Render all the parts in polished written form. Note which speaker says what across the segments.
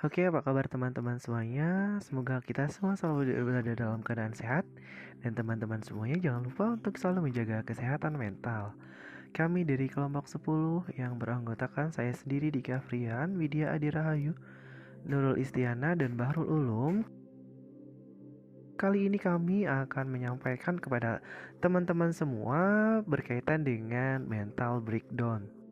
Speaker 1: Oke, apa kabar teman-teman semuanya? Semoga kita semua selalu berada dalam keadaan sehat. Dan teman-teman semuanya jangan lupa untuk selalu menjaga kesehatan mental. Kami dari kelompok 10 yang beranggotakan saya sendiri Dika Frian, Widya Adi Rahayu, Nurul Istiana, dan Bahrul Ulum. Kali ini kami akan menyampaikan kepada teman-teman semua berkaitan dengan mental breakdown.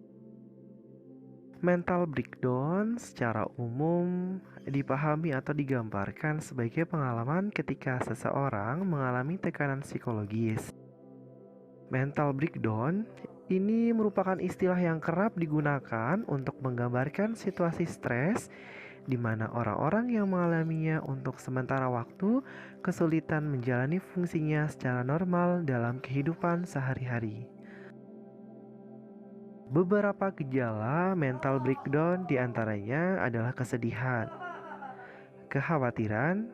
Speaker 1: Mental breakdown secara umum dipahami atau digambarkan sebagai pengalaman ketika seseorang mengalami tekanan psikologis. Mental breakdown ini merupakan istilah yang kerap digunakan untuk menggambarkan situasi stres di mana orang-orang yang mengalaminya untuk sementara waktu kesulitan menjalani fungsinya secara normal dalam kehidupan sehari-hari. Beberapa gejala mental breakdown diantaranya adalah kesedihan, kekhawatiran,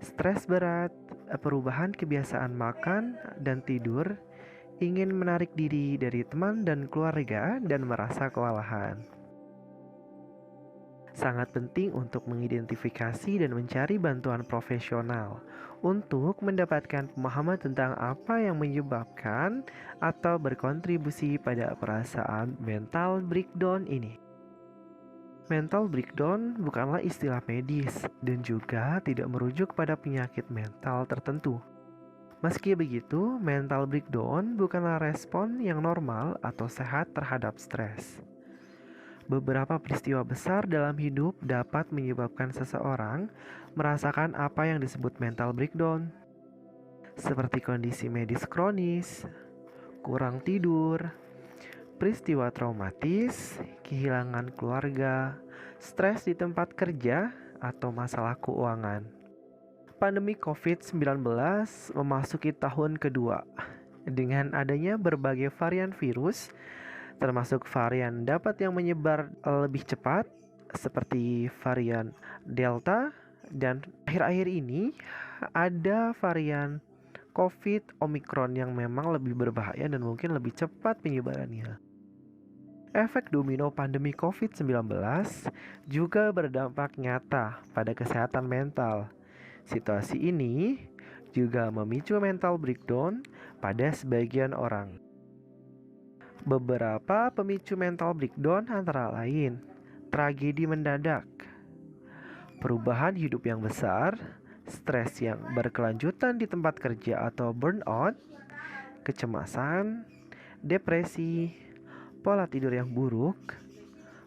Speaker 1: stres berat, perubahan kebiasaan makan dan tidur, ingin menarik diri dari teman dan keluarga, dan merasa kewalahan. Sangat penting untuk mengidentifikasi dan mencari bantuan profesional untuk mendapatkan pemahaman tentang apa yang menyebabkan atau berkontribusi pada perasaan mental breakdown ini. Mental breakdown bukanlah istilah medis dan juga tidak merujuk pada penyakit mental tertentu. Meski begitu, mental breakdown bukanlah respon yang normal atau sehat terhadap stres. Beberapa peristiwa besar dalam hidup dapat menyebabkan seseorang merasakan apa yang disebut mental breakdown, seperti kondisi medis kronis, kurang tidur, peristiwa traumatis, kehilangan keluarga, stres di tempat kerja, atau masalah keuangan. Pandemi COVID-19 memasuki tahun kedua dengan adanya berbagai varian virus, termasuk varian dapat yang menyebar lebih cepat seperti varian Delta, dan akhir-akhir ini ada varian COVID Omicron yang memang lebih berbahaya dan mungkin lebih cepat penyebarannya. Efek domino pandemi COVID-19 juga berdampak nyata pada kesehatan mental. Situasi ini juga memicu mental breakdown pada sebagian orang. Beberapa pemicu mental breakdown antara lain tragedi mendadak, perubahan hidup yang besar, stres yang berkelanjutan di tempat kerja atau burnout, kecemasan, depresi, pola tidur yang buruk,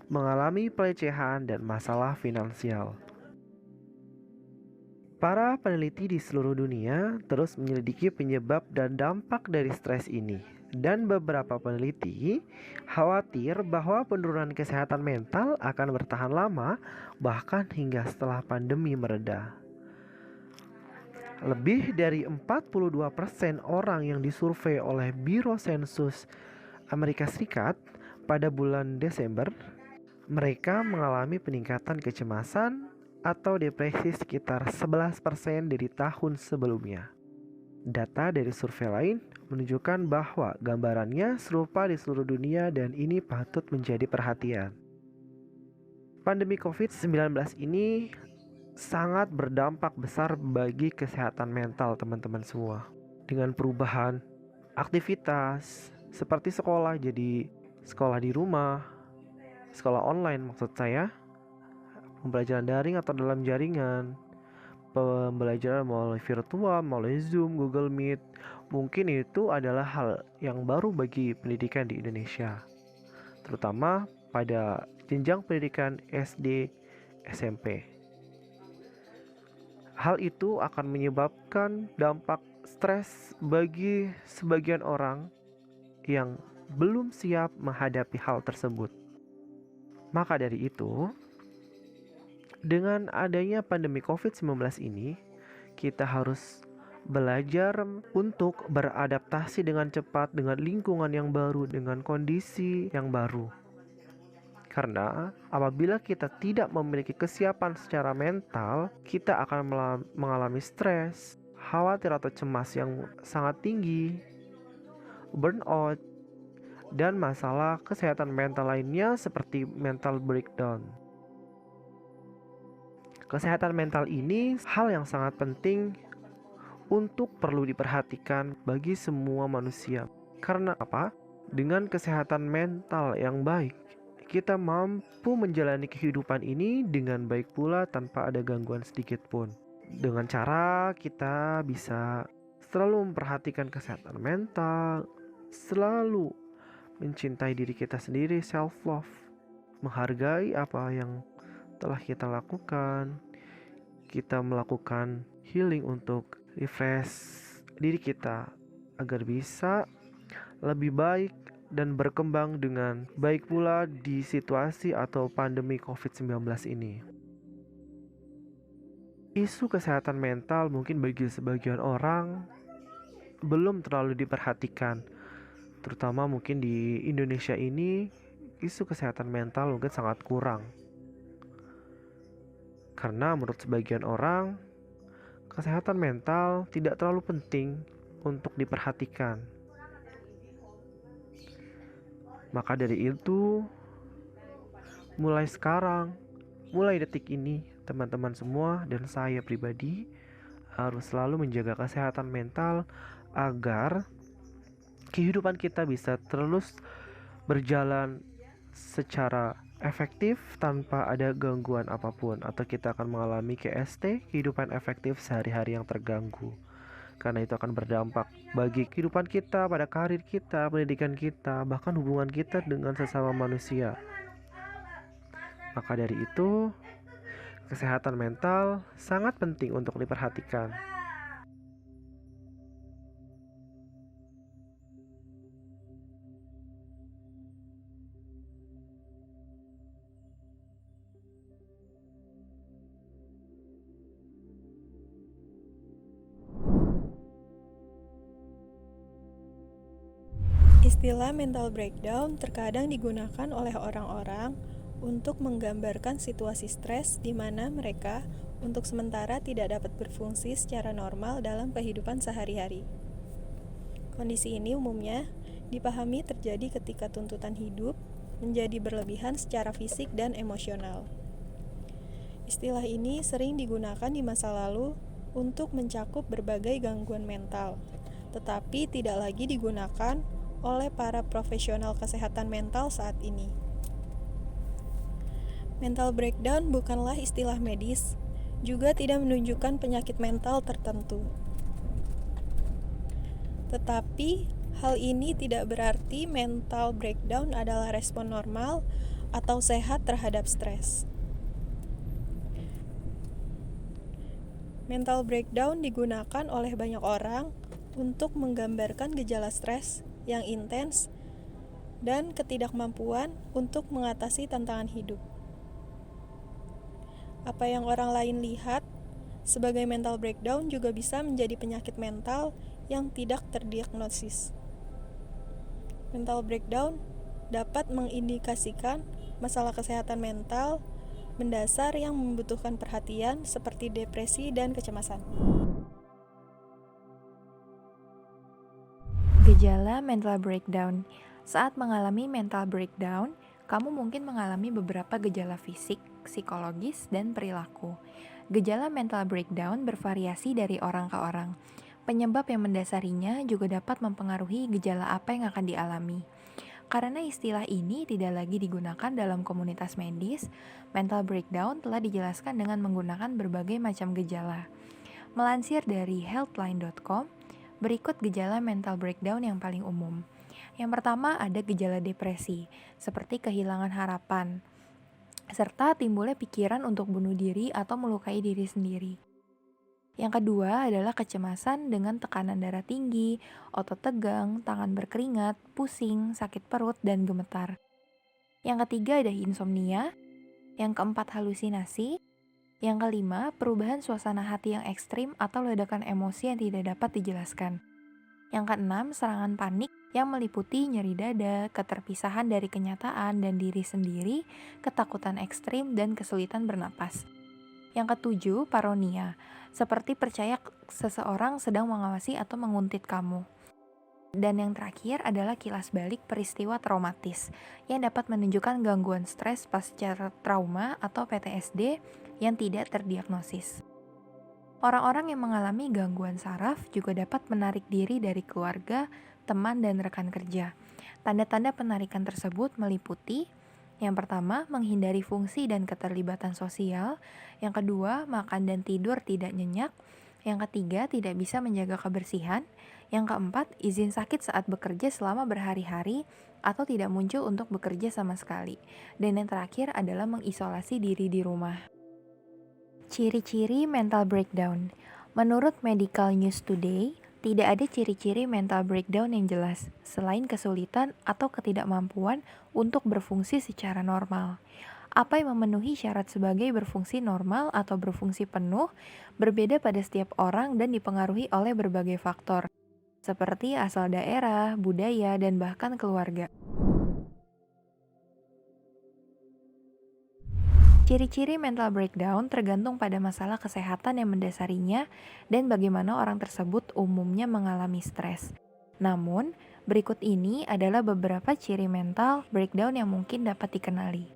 Speaker 1: mengalami pelecehan, dan masalah finansial. Para peneliti di seluruh dunia terus menyelidiki penyebab dan dampak dari stres ini. Dan beberapa peneliti khawatir bahwa penurunan kesehatan mental akan bertahan lama, bahkan hingga setelah pandemi mereda. Lebih dari 42% orang yang disurvei oleh Biro Sensus Amerika Serikat pada bulan Desember, mereka mengalami peningkatan kecemasan atau depresi sekitar 11% dari tahun sebelumnya. Data dari survei lain menunjukkan bahwa gambarannya serupa di seluruh dunia dan ini patut menjadi perhatian. Pandemi COVID-19 ini sangat berdampak besar bagi kesehatan mental teman-teman semua. Dengan perubahan aktivitas seperti sekolah jadi sekolah di rumah, sekolah online maksud saya, pembelajaran daring atau dalam jaringan, pembelajaran melalui virtual, melalui Zoom, Google Meet. Mungkin itu adalah hal yang baru bagi pendidikan di Indonesia, terutama pada jenjang pendidikan SD, SMP. Hal itu akan menyebabkan dampak stres bagi sebagian orang yang belum siap menghadapi hal tersebut. Maka dari itu, dengan adanya pandemi COVID-19 ini, kita harus belajar untuk beradaptasi dengan cepat dengan lingkungan yang baru, dengan kondisi yang baru. Karena apabila kita tidak memiliki kesiapan secara mental, kita akan mengalami stres, khawatir atau cemas yang sangat tinggi, burnout, dan masalah kesehatan mental lainnya seperti mental breakdown. Kesehatan mental ini hal yang sangat penting untuk perlu diperhatikan bagi semua manusia. Karena apa? Dengan kesehatan mental yang baik, kita mampu menjalani kehidupan ini dengan baik pula tanpa ada gangguan sedikit pun. Dengan cara kita bisa selalu memperhatikan kesehatan mental, selalu mencintai diri kita sendiri, self love, menghargai apa yang telah kita lakukan. Kita melakukan healing untuk refresh diri kita agar bisa lebih baik dan berkembang dengan baik pula di situasi atau pandemi COVID-19 ini. Isu kesehatan mental mungkin bagi sebagian orang belum terlalu diperhatikan, terutama mungkin di Indonesia ini isu kesehatan mental mungkin sangat kurang. Karena menurut sebagian orang, kesehatan mental tidak terlalu penting untuk diperhatikan. Maka dari itu, mulai sekarang, mulai detik ini, teman-teman semua dan saya pribadi harus selalu menjaga kesehatan mental agar kehidupan kita bisa terus berjalan secara efektif tanpa ada gangguan apapun, atau kita akan mengalami KST, kehidupan efektif sehari-hari yang terganggu. Karena itu akan berdampak bagi kehidupan kita, pada karir kita, pendidikan kita, bahkan hubungan kita dengan sesama manusia. Maka dari itu, kesehatan mental sangat penting untuk diperhatikan.
Speaker 2: Istilah mental breakdown terkadang digunakan oleh orang-orang untuk menggambarkan situasi stres di mana mereka untuk sementara tidak dapat berfungsi secara normal dalam kehidupan sehari-hari. Kondisi ini umumnya dipahami terjadi ketika tuntutan hidup menjadi berlebihan secara fisik dan emosional. Istilah ini sering digunakan di masa lalu untuk mencakup berbagai gangguan mental, tetapi tidak lagi digunakan oleh para profesional kesehatan mental saat ini. Mental breakdown bukanlah istilah medis, juga tidak menunjukkan penyakit mental tertentu. Tetapi, hal ini tidak berarti mental breakdown adalah respon normal atau sehat terhadap stres. Mental breakdown digunakan oleh banyak orang untuk menggambarkan gejala stres yang intens dan ketidakmampuan untuk mengatasi tantangan hidup. Apa yang orang lain lihat sebagai mental breakdown juga bisa menjadi penyakit mental yang tidak terdiagnosis. Mental breakdown dapat mengindikasikan masalah kesehatan mental mendasar yang membutuhkan perhatian seperti depresi dan kecemasan.
Speaker 3: Gejala mental breakdown. Saat mengalami mental breakdown, kamu mungkin mengalami beberapa gejala fisik, psikologis, dan perilaku. Gejala mental breakdown bervariasi dari orang ke orang. Penyebab yang mendasarinya juga dapat mempengaruhi gejala apa yang akan dialami. Karena istilah ini tidak lagi digunakan dalam komunitas medis, mental breakdown telah dijelaskan dengan menggunakan berbagai macam gejala. Melansir dari healthline.com, berikut gejala mental breakdown yang paling umum. Yang pertama ada gejala depresi, seperti kehilangan harapan, serta timbulnya pikiran untuk bunuh diri atau melukai diri sendiri. Yang kedua adalah kecemasan dengan tekanan darah tinggi, otot tegang, tangan berkeringat, pusing, sakit perut, dan gemetar. Yang ketiga ada insomnia. Yang keempat halusinasi. Yang kelima, perubahan suasana hati yang ekstrim atau ledakan emosi yang tidak dapat dijelaskan. Yang keenam, serangan panik yang meliputi nyeri dada, keterpisahan dari kenyataan dan diri sendiri, ketakutan ekstrim, dan kesulitan bernapas. Yang ketujuh, paronia, seperti percaya seseorang sedang mengawasi atau menguntit kamu. Dan yang terakhir adalah kilas balik peristiwa traumatis yang dapat menunjukkan gangguan stres pasca trauma atau PTSD yang tidak terdiagnosis. Orang-orang yang mengalami gangguan saraf juga dapat menarik diri dari keluarga, teman, dan rekan kerja. Tanda-tanda penarikan tersebut meliputi: yang pertama, menghindari fungsi dan keterlibatan sosial; yang kedua, makan dan tidur tidak nyenyak; yang ketiga, tidak bisa menjaga kebersihan; yang keempat, izin sakit saat bekerja selama berhari-hari atau tidak muncul untuk bekerja sama sekali; dan yang terakhir adalah mengisolasi diri di rumah. Ciri-ciri mental breakdown. Menurut Medical News Today, tidak ada ciri-ciri mental breakdown yang jelas, selain kesulitan atau ketidakmampuan untuk berfungsi secara normal. Apa yang memenuhi syarat sebagai berfungsi normal atau berfungsi penuh berbeda pada setiap orang dan dipengaruhi oleh berbagai faktor, seperti asal daerah, budaya, dan bahkan keluarga. Ciri-ciri mental breakdown tergantung pada masalah kesehatan yang mendasarinya dan bagaimana orang tersebut umumnya mengalami stres. Namun, berikut ini adalah beberapa ciri mental breakdown yang mungkin dapat dikenali.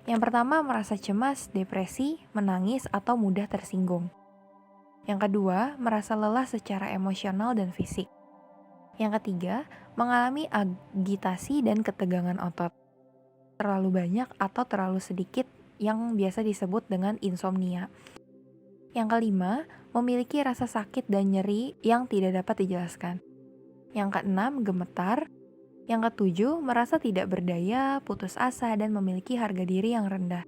Speaker 3: Yang pertama, merasa cemas, depresi, menangis, atau mudah tersinggung. Yang kedua, merasa lelah secara emosional dan fisik. Yang ketiga, mengalami agitasi dan ketegangan otot. Terlalu banyak atau terlalu sedikit yang biasa disebut dengan insomnia. Yang kelima, memiliki rasa sakit dan nyeri yang tidak dapat dijelaskan. Yang keenam, gemetar. Yang ketujuh, merasa tidak berdaya, putus asa, dan memiliki harga diri yang rendah.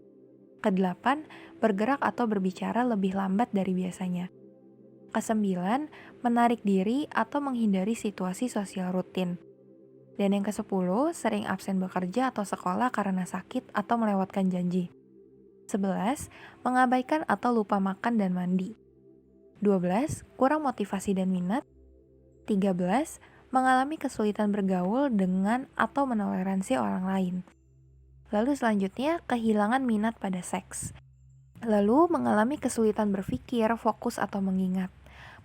Speaker 3: Kedelapan, bergerak atau berbicara lebih lambat dari biasanya. Kesembilan, menarik diri atau menghindari situasi sosial rutin. Dan yang kesepuluh, sering absen bekerja atau sekolah karena sakit atau melewatkan janji. 11. Mengabaikan atau lupa makan dan mandi. 12. Kurang motivasi dan minat. 13. Mengalami kesulitan bergaul dengan atau menoleransi orang lain. Lalu selanjutnya, kehilangan minat pada seks. Lalu mengalami kesulitan berpikir, fokus, atau mengingat.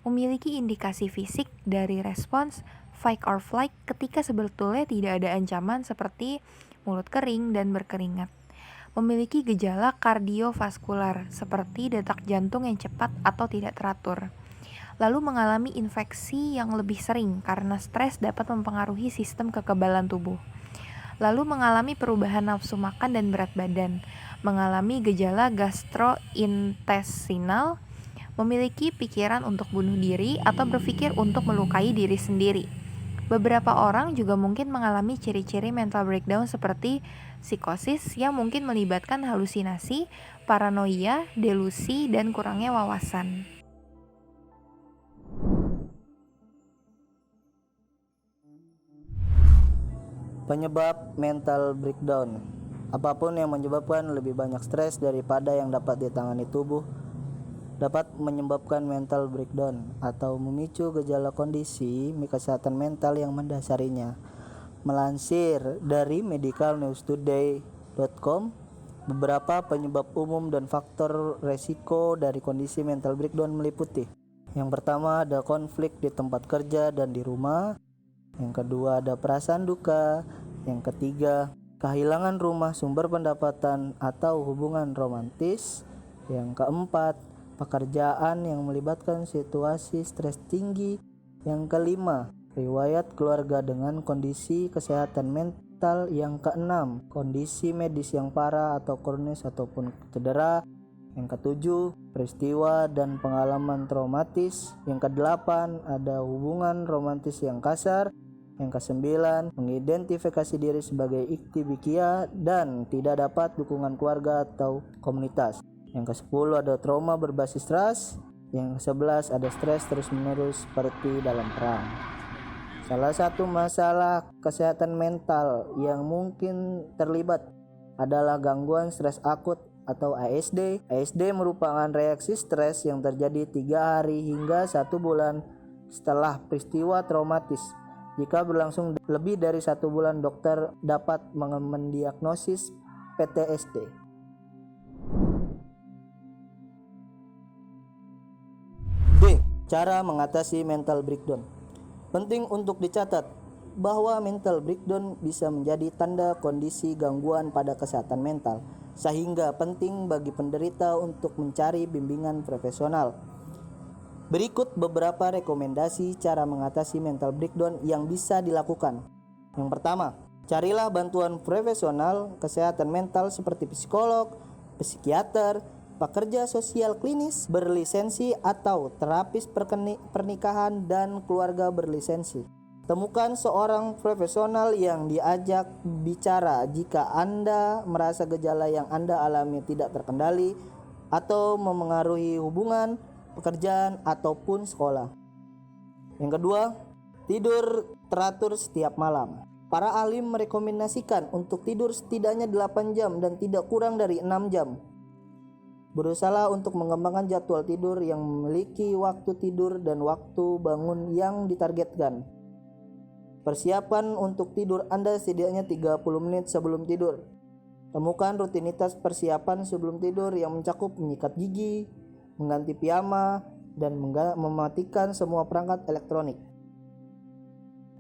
Speaker 3: Memiliki indikasi fisik dari respons fight or flight ketika sebetulnya tidak ada ancaman seperti mulut kering dan berkeringat. Memiliki gejala kardiovaskular seperti detak jantung yang cepat atau tidak teratur. Lalu mengalami infeksi yang lebih sering karena stres dapat mempengaruhi sistem kekebalan tubuh. Lalu mengalami perubahan nafsu makan dan berat badan. Mengalami gejala gastrointestinal. Memiliki pikiran untuk bunuh diri atau berpikir untuk melukai diri sendiri. Beberapa orang juga mungkin mengalami ciri-ciri mental breakdown seperti psikosis yang mungkin melibatkan halusinasi, paranoia, delusi, dan kurangnya wawasan.
Speaker 4: Penyebab mental breakdown. Apapun yang menyebabkan lebih banyak stres daripada yang dapat ditangani tubuh dapat menyebabkan mental breakdown atau memicu gejala kondisi kesehatan mental yang mendasarinya. Melansir dari medicalnewstoday.com, beberapa penyebab umum dan faktor resiko dari kondisi mental breakdown meliputi: yang pertama, ada konflik di tempat kerja dan di rumah. Yang kedua, ada perasaan duka. Yang ketiga, kehilangan rumah, sumber pendapatan, atau hubungan romantis. Yang keempat, pekerjaan yang melibatkan situasi stres tinggi. Yang kelima, riwayat keluarga dengan kondisi kesehatan mental. Yang keenam, kondisi medis yang parah atau kronis ataupun cedera. Yang ketujuh, peristiwa dan pengalaman traumatis. Yang kedelapan, ada hubungan romantis yang kasar. Yang kesembilan, mengidentifikasi diri sebagai iktibikia dan tidak dapat dukungan keluarga atau komunitas. Yang ke-10 ada trauma berbasis ras. Yang ke-11 ada stres terus-menerus seperti dalam perang. Salah satu masalah kesehatan mental yang mungkin terlibat adalah gangguan stres akut atau ASD. ASD merupakan reaksi stres yang terjadi 3 hari hingga 1 bulan setelah peristiwa traumatis. Jika berlangsung lebih dari 1 bulan, dokter dapat mendiagnosis PTSD. D. Cara mengatasi mental breakdown. Penting untuk dicatat bahwa mental breakdown bisa menjadi tanda kondisi gangguan pada kesehatan mental, sehingga penting bagi penderita untuk mencari bimbingan profesional. Berikut beberapa rekomendasi cara mengatasi mental breakdown yang bisa dilakukan. Yang pertama, carilah bantuan profesional kesehatan mental seperti psikolog, psikiater, pekerja sosial klinis berlisensi atau terapis pernikahan dan keluarga berlisensi. Temukan seorang profesional yang diajak bicara jika Anda merasa gejala yang Anda alami tidak terkendali atau memengaruhi hubungan, pekerjaan, ataupun sekolah. Yang kedua, tidur teratur setiap malam. Para ahli merekomendasikan untuk tidur setidaknya 8 jam dan tidak kurang dari 6 jam. Berusahalah untuk mengembangkan jadwal tidur yang memiliki waktu tidur dan waktu bangun yang ditargetkan. Persiapan untuk tidur Anda setidaknya 30 menit sebelum tidur. Temukan rutinitas persiapan sebelum tidur yang mencakup menyikat gigi, mengganti piyama, dan mematikan semua perangkat elektronik.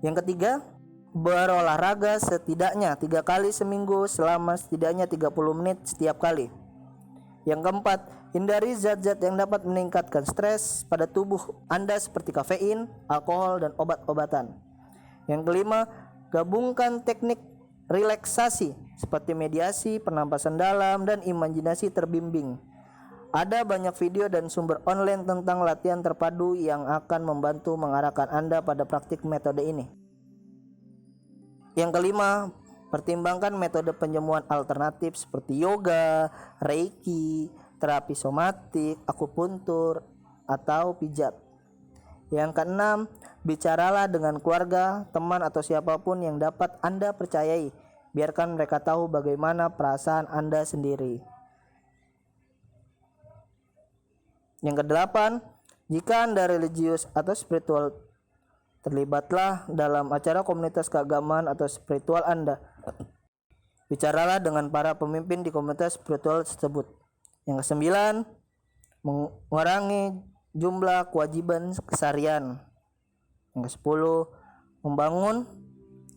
Speaker 4: Yang ketiga, berolahraga setidaknya 3 kali seminggu selama setidaknya 30 menit setiap kali. Yang keempat, hindari zat-zat yang dapat meningkatkan stres pada tubuh Anda seperti kafein, alkohol, dan obat-obatan. Yang kelima, gabungkan teknik relaksasi seperti mediasi, pernapasan dalam, dan imajinasi terbimbing. Ada banyak video dan sumber online tentang latihan terpadu yang akan membantu mengarahkan Anda pada praktik metode ini. Yang kelima, pertimbangkan metode penyembuhan alternatif seperti yoga, reiki, terapi somatik, akupuntur, atau pijat. Yang keenam, bicaralah dengan keluarga, teman, atau siapapun yang dapat Anda percayai. Biarkan mereka tahu bagaimana perasaan Anda sendiri. Yang kedelapan, jika Anda religius atau spiritual, terlibatlah dalam acara komunitas keagamaan atau spiritual Anda. Bicaralah dengan para pemimpin di komunitas spiritual tersebut. Yang kesembilan, mengurangi jumlah kewajiban keseharian. Yang ke-10, membangun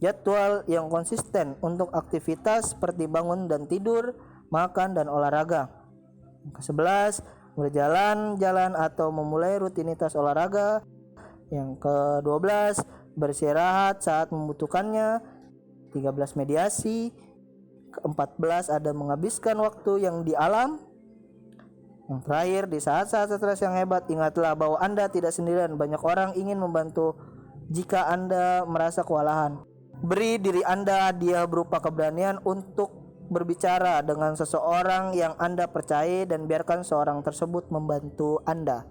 Speaker 4: jadwal yang konsisten untuk aktivitas seperti bangun dan tidur, makan dan olahraga. Yang ke-11, berjalan-jalan atau memulai rutinitas olahraga. Yang ke-12, beristirahat saat membutuhkannya. 13, mediasi. Ke-14, ada menghabiskan waktu yang di alam. Yang terakhir, di saat-saat stres yang hebat, ingatlah bahwa Anda tidak sendirian. Banyak orang ingin membantu jika Anda merasa kewalahan. Beri diri Anda hadiah berupa keberanian untuk berbicara dengan seseorang yang Anda percaya dan biarkan seorang tersebut membantu Anda.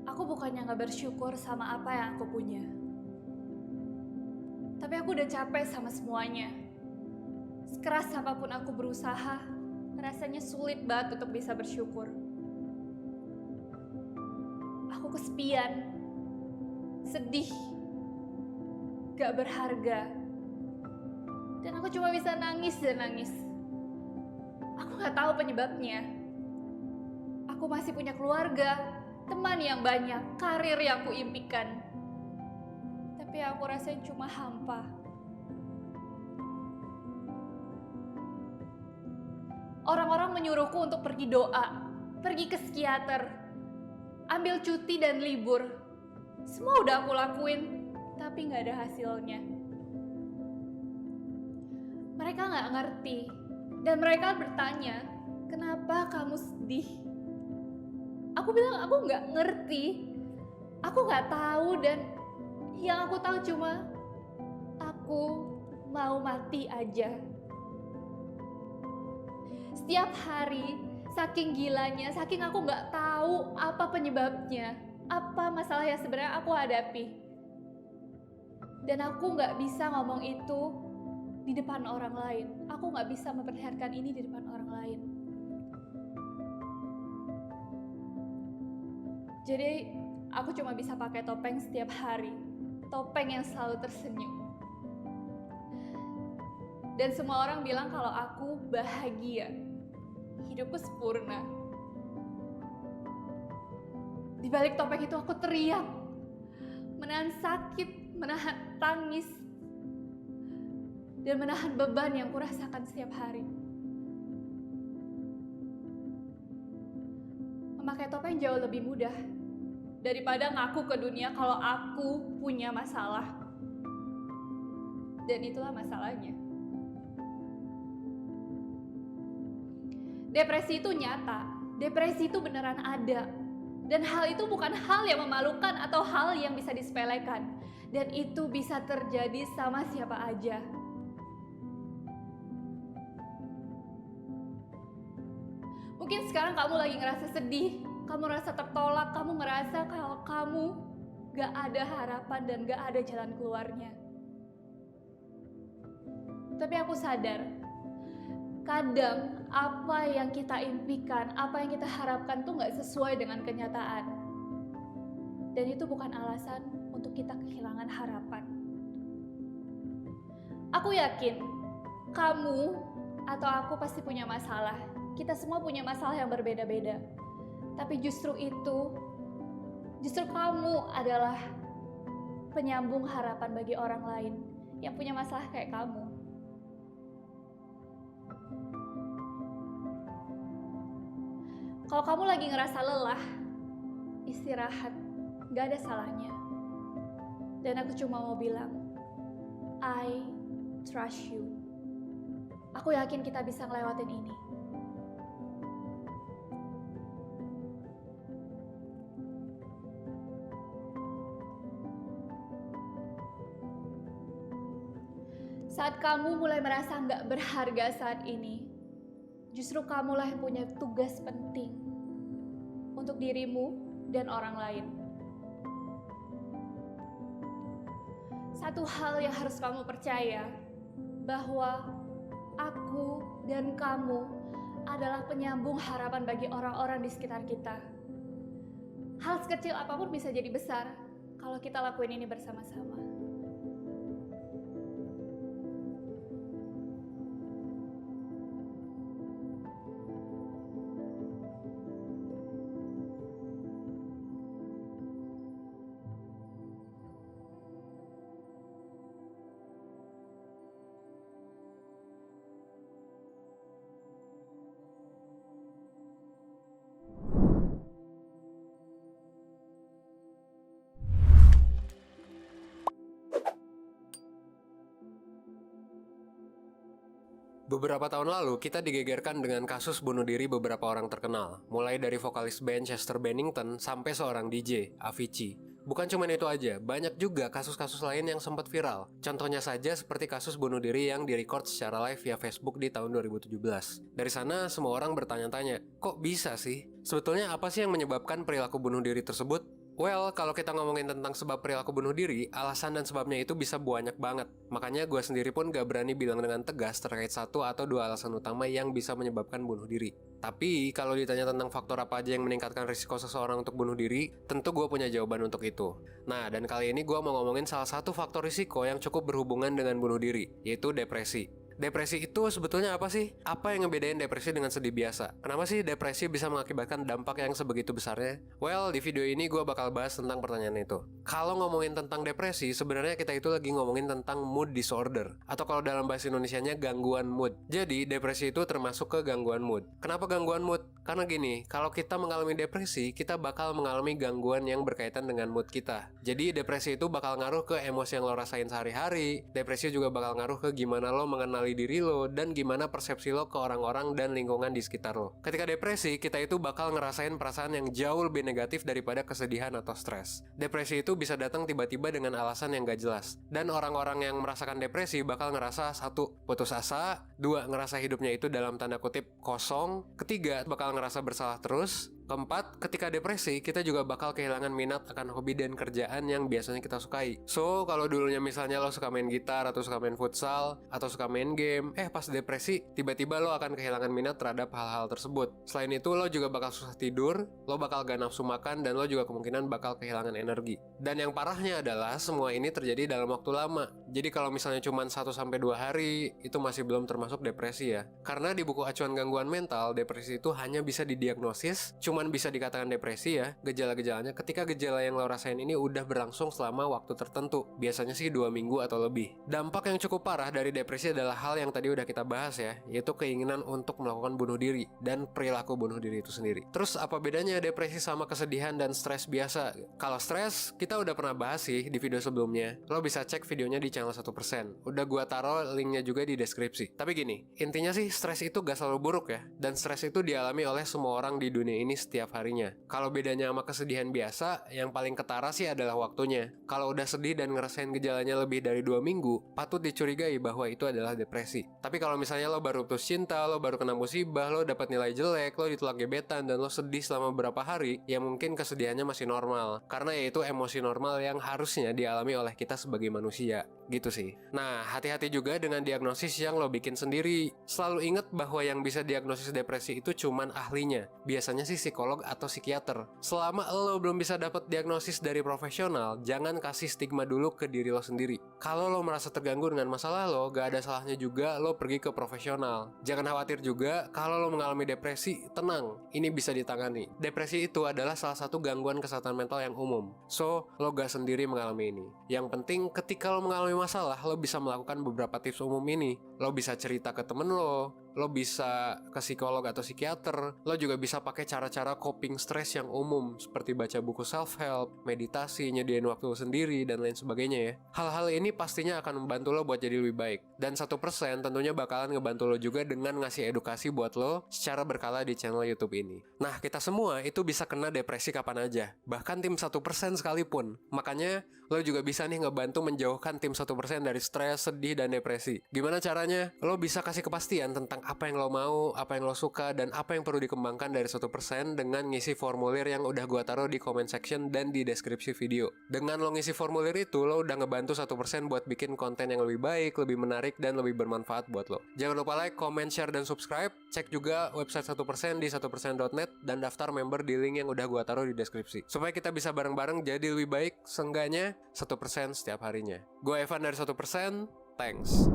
Speaker 5: Aku bukannya gak bersyukur sama apa yang aku punya. Tapi aku udah capek sama semuanya. Sekeras apapun aku berusaha, rasanya sulit banget untuk bisa bersyukur. Aku kesepian, sedih, gak berharga. Dan aku cuma bisa nangis dan nangis. Aku gak tahu penyebabnya. Aku masih punya keluarga, teman yang banyak, karir yang kuimpikan. Tapi aku rasanya cuma hampa. Orang-orang menyuruhku untuk pergi doa, pergi ke psikiater, ambil cuti dan libur. Semua udah aku lakuin, tapi gak ada hasilnya. Mereka gak ngerti, dan mereka bertanya, kenapa kamu sedih? Aku bilang aku gak ngerti, aku gak tahu, dan yang aku tahu cuma aku mau mati aja. Setiap hari, saking gilanya, saking aku gak tahu apa penyebabnya, apa masalah yang sebenarnya aku hadapi. Dan aku gak bisa ngomong itu di depan orang lain. Aku gak bisa memperlihatkan ini di depan orang lain. Jadi aku cuma bisa pakai topeng setiap hari. Topeng yang selalu tersenyum. Dan semua orang bilang kalau aku bahagia. Hidupku sempurna. Di balik topeng itu aku teriak, menahan sakit, menahan tangis, dan menahan beban yang kurasakan setiap hari. Memakai topeng jauh lebih mudah daripada ngaku ke dunia kalau aku punya masalah. Dan itulah masalahnya. Depresi itu nyata, depresi itu beneran ada. Dan hal itu bukan hal yang memalukan atau hal yang bisa disepelekan. Dan itu bisa terjadi sama siapa aja. Mungkin sekarang kamu lagi ngerasa sedih, kamu ngerasa tertolak, kamu ngerasa kalau kamu gak ada harapan dan gak ada jalan keluarnya. Tapi aku sadar, kadang apa yang kita impikan, apa yang kita harapkan tuh gak sesuai dengan kenyataan. Dan itu bukan alasan untuk kita kehilangan harapan. Aku yakin, kamu atau aku pasti punya masalah. Kita semua punya masalah yang berbeda-beda. Tapi justru kamu adalah penyambung harapan bagi orang lain yang punya masalah kayak kamu. Kalau kamu lagi ngerasa lelah, istirahat, gak ada salahnya. Dan aku cuma mau bilang, I trust you. Aku yakin kita bisa ngelewatin ini. Saat kamu mulai merasa nggak berharga saat ini, justru kamulah yang punya tugas penting untuk dirimu dan orang lain. Satu hal yang harus kamu percaya, bahwa aku dan kamu adalah penyambung harapan bagi orang-orang di sekitar kita. Hal sekecil apapun bisa jadi besar kalau kita lakuin ini bersama-sama.
Speaker 6: Beberapa tahun lalu, kita digegerkan dengan kasus bunuh diri beberapa orang terkenal, mulai dari vokalis band Chester Bennington sampai seorang DJ, Avicii. Bukan cuma itu aja, banyak juga kasus-kasus lain yang sempat viral. Contohnya saja seperti kasus bunuh diri yang direcord secara live via Facebook di tahun 2017. Dari sana, semua orang bertanya-tanya, kok bisa sih? Sebetulnya apa sih yang menyebabkan perilaku bunuh diri tersebut? Well, kalau kita ngomongin tentang sebab perilaku bunuh diri, alasan dan sebabnya itu bisa banyak banget. Makanya gue sendiri pun gak berani bilang dengan tegas terkait satu atau dua alasan utama yang bisa menyebabkan bunuh diri. Tapi, kalau ditanya tentang faktor apa aja yang meningkatkan risiko seseorang untuk bunuh diri, tentu gue punya jawaban untuk itu. Nah, dan kali ini gue mau ngomongin salah satu faktor risiko yang cukup berhubungan dengan bunuh diri, yaitu depresi. Depresi itu sebetulnya apa sih? Apa yang ngebedain depresi dengan sedih biasa? Kenapa sih depresi bisa mengakibatkan dampak yang sebegitu besarnya? Well, di video ini gue bakal bahas tentang pertanyaan itu. Kalau ngomongin tentang depresi, sebenarnya kita itu lagi ngomongin tentang mood disorder, atau kalau dalam bahasa Indonesianya gangguan mood. Jadi, depresi itu termasuk ke gangguan mood. Kenapa gangguan mood? Karena gini, kalau kita mengalami depresi, kita bakal mengalami gangguan yang berkaitan dengan mood kita. Jadi, depresi itu bakal ngaruh ke emosi yang lo rasain sehari-hari. Depresi juga bakal ngaruh ke gimana lo mengenali diri lo dan gimana persepsi lo ke orang-orang dan lingkungan di sekitar lo. Ketika depresi, kita itu bakal ngerasain perasaan yang jauh lebih negatif daripada kesedihan atau stres. Depresi itu bisa datang tiba-tiba dengan alasan yang gak jelas. Dan orang-orang yang merasakan depresi bakal ngerasa 1. Putus asa, 2. Ngerasa hidupnya itu dalam tanda kutip kosong, 3. Bakal ngerasa bersalah terus, 4. Ketika depresi, kita juga bakal kehilangan minat akan hobi dan kerjaan yang biasanya kita sukai. So, kalau dulunya misalnya lo suka main gitar, atau suka main futsal, atau suka main game, pas depresi, tiba-tiba lo akan kehilangan minat terhadap hal-hal tersebut. Selain itu, lo juga bakal susah tidur, lo bakal gak nafsu makan, dan lo juga kemungkinan bakal kehilangan energi. Dan yang parahnya adalah, semua ini terjadi dalam waktu lama. Jadi kalau misalnya cuma 1-2 hari, itu masih belum termasuk depresi ya. Karena di buku acuan gangguan mental, depresi itu hanya bisa didiagnosis cuman bisa dikatakan depresi ya, gejala-gejalanya ketika gejala yang lo rasain ini udah berlangsung selama waktu tertentu, biasanya sih 2 minggu atau lebih. Dampak yang cukup parah dari depresi adalah hal yang tadi udah kita bahas ya, yaitu keinginan untuk melakukan bunuh diri dan perilaku bunuh diri itu sendiri. Terus apa bedanya depresi sama kesedihan dan stres biasa? Kalau stres, kita udah pernah bahas sih di video sebelumnya. Lo bisa cek videonya di channel 1%. Udah gua taruh linknya juga di deskripsi. Tapi gini, intinya sih stres itu gak selalu buruk ya, dan stres itu dialami oleh semua orang di dunia ini setiap harinya. Kalau bedanya sama kesedihan biasa, yang paling ketara sih adalah waktunya. Kalau udah sedih dan ngerasain gejalanya lebih dari 2 minggu, patut dicurigai bahwa itu adalah depresi. Tapi kalau misalnya lo baru putus cinta, lo baru kena musibah, lo dapat nilai jelek, lo ditolak gebetan, dan lo sedih selama beberapa hari, ya mungkin kesedihannya masih normal. Karena ya itu emosi normal yang harusnya dialami oleh kita sebagai manusia. Gitu sih. Nah, hati-hati juga dengan diagnosis yang lo bikin sendiri. Selalu ingat bahwa yang bisa diagnosis depresi itu cuman ahlinya. Biasanya sih psikolog atau psikiater. Selama lo belum bisa dapat diagnosis dari profesional, jangan kasih stigma dulu ke diri lo sendiri. Kalau lo merasa terganggu dengan masalah lo, gak ada salahnya juga lo pergi ke profesional. Jangan khawatir juga kalau lo mengalami depresi, tenang, ini bisa ditangani. Depresi itu adalah salah satu gangguan kesehatan mental yang umum. So, lo gak sendiri mengalami ini. Yang penting ketika lo mengalami masalah, lo bisa melakukan beberapa tips umum ini. Lo bisa cerita ke temen lo bisa ke psikolog atau psikiater, lo juga bisa pakai cara-cara coping stres yang umum seperti baca buku self-help, meditasi, nyediain waktu sendiri, dan lain sebagainya ya. Hal-hal ini pastinya akan membantu lo buat jadi lebih baik. Dan 1% tentunya bakalan ngebantu lo juga dengan ngasih edukasi buat lo secara berkala di channel YouTube ini. Nah, kita semua itu bisa kena depresi kapan aja, bahkan tim 1% sekalipun. Makanya, lo juga bisa nih ngebantu menjauhkan tim 1% dari stres, sedih, dan depresi. Gimana caranya? Lo bisa kasih kepastian tentang apa yang lo mau, apa yang lo suka, dan apa yang perlu dikembangkan dari 1% dengan ngisi formulir yang udah gua taruh di comment section dan di deskripsi video. Dengan lo ngisi formulir itu, lo udah ngebantu 1% buat bikin konten yang lebih baik, lebih menarik, dan lebih bermanfaat buat lo. Jangan lupa like, comment, share, dan subscribe. Cek juga website 1% di 1%.net dan daftar member di link yang udah gua taruh di deskripsi. Supaya kita bisa bareng-bareng jadi lebih baik, seenggaknya 1% setiap harinya. Gue Evan dari 1%, thanks.